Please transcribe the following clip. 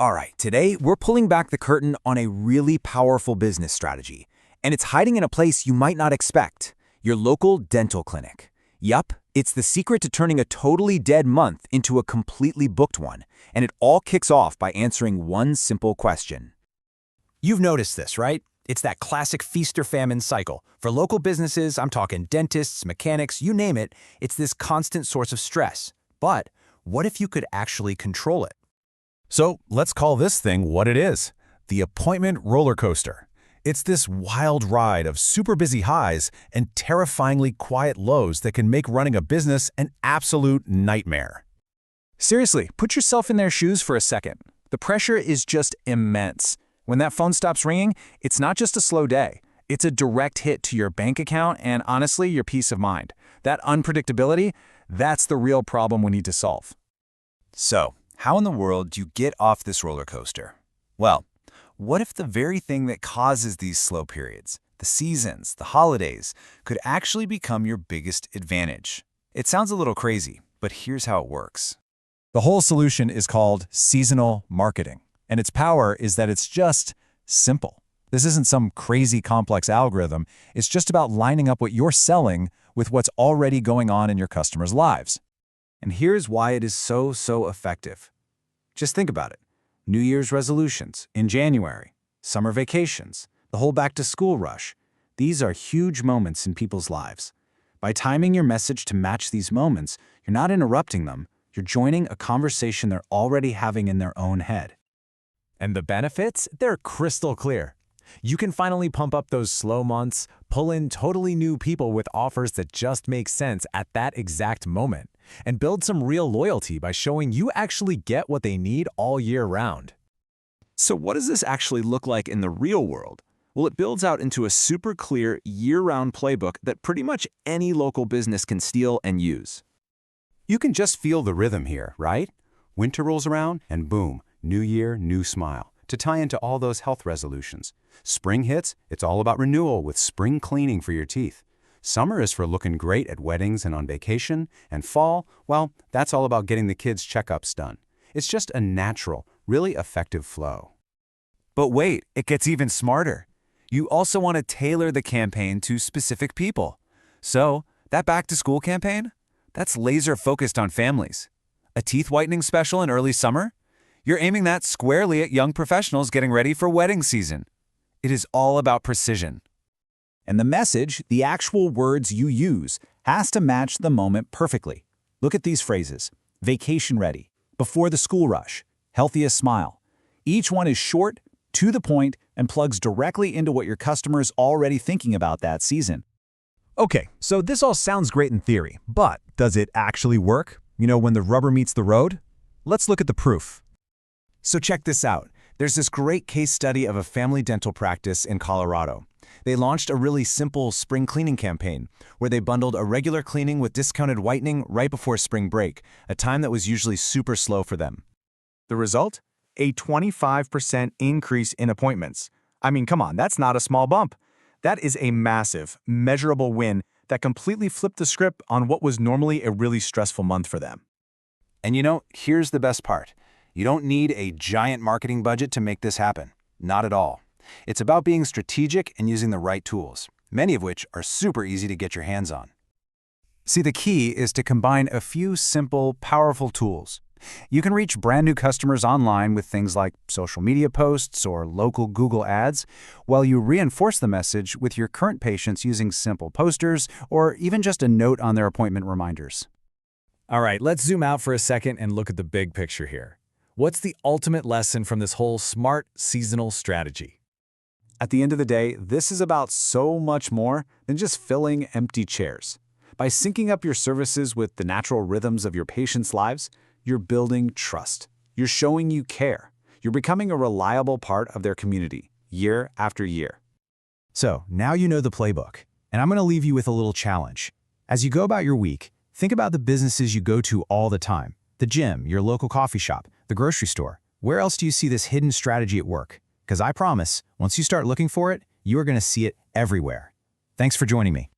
All right, today we're pulling back the curtain on a really powerful business strategy, and it's hiding in a place you might not expect, your local dental clinic. Yup, it's the secret to turning a totally dead month into a completely booked one, and it all kicks off by answering one simple question. You've noticed this, right? It's that classic feast or famine cycle. For local businesses, I'm talking dentists, mechanics, you name it, it's this constant source of stress. But what if you could actually control it? So let's call this thing what it is, the appointment roller coaster. It's this wild ride of super busy highs and terrifyingly quiet lows that can make running a business an absolute nightmare. Seriously, put yourself in their shoes for a second. The pressure is just immense. When that phone stops ringing, it's not just a slow day. It's a direct hit to your bank account and, honestly, your peace of mind. That unpredictability, that's the real problem we need to solve. So, how in the world do you get off this roller coaster? Well, what if the very thing that causes these slow periods, the seasons, the holidays, could actually become your biggest advantage? It sounds a little crazy, but here's how it works. The whole solution is called seasonal marketing, and its power is that it's just simple. This isn't some crazy complex algorithm. It's just about lining up what you're selling with what's already going on in your customers' lives. And here's why it is so effective. Just think about it. New Year's resolutions in January, summer vacations, the whole back-to-school rush. These are huge moments in people's lives. By timing your message to match these moments, you're not interrupting them, you're joining a conversation they're already having in their own head. And the benefits? They're crystal clear. You can finally pump up those slow months, pull in totally new people with offers that just make sense at that exact moment, and build some real loyalty by showing you actually get what they need all year round. So what does this actually look like in the real world? Well, it builds out into a super clear year-round playbook that pretty much any local business can steal and use. You can just feel the rhythm here, right? Winter rolls around and boom, new year, new smile. To tie into all those health resolutions. Spring hits, it's all about renewal with spring cleaning for your teeth. Summer is for looking great at weddings and on vacation. And fall, well, that's all about getting the kids' checkups done. It's just a natural, really effective flow. But wait, it gets even smarter. You also want to tailor the campaign to specific people. So, that back-to-school campaign? That's laser-focused on families. A teeth whitening special in early summer? You're aiming that squarely at young professionals getting ready for wedding season. It is all about precision. And the message, the actual words you use, has to match the moment perfectly. Look at these phrases: vacation ready, before the school rush, healthiest smile. Each one is short, to the point, and plugs directly into what your customer's already thinking about that season. Okay, so this all sounds great in theory, but does it actually work? You know, when the rubber meets the road? Let's look at the proof. So check this out. There's this great case study of a family dental practice in Colorado. They launched a really simple spring cleaning campaign where they bundled a regular cleaning with discounted whitening right before spring break, a time that was usually super slow for them. The result? A 25% increase in appointments. I mean, come on, that's not a small bump. That is a massive, measurable win that completely flipped the script on what was normally a really stressful month for them. And you know, here's the best part. You don't need a giant marketing budget to make this happen. Not at all. It's about being strategic and using the right tools, many of which are super easy to get your hands on. See, the key is to combine a few simple, powerful tools. You can reach brand new customers online with things like social media posts or local Google ads, while you reinforce the message with your current patients using simple posters or even just a note on their appointment reminders. All right, let's zoom out for a second and look at the big picture here. What's the ultimate lesson from this whole smart seasonal strategy? At the end of the day, this is about so much more than just filling empty chairs. By syncing up your services with the natural rhythms of your patients' lives, you're building trust. You're showing you care. You're becoming a reliable part of their community, year after year. So, now you know the playbook, and I'm going to leave you with a little challenge. As you go about your week, think about the businesses you go to all the time. The gym, your local coffee shop, the grocery store. Where else do you see this hidden strategy at work? Because I promise, once you start looking for it, you are going to see it everywhere. Thanks for joining me.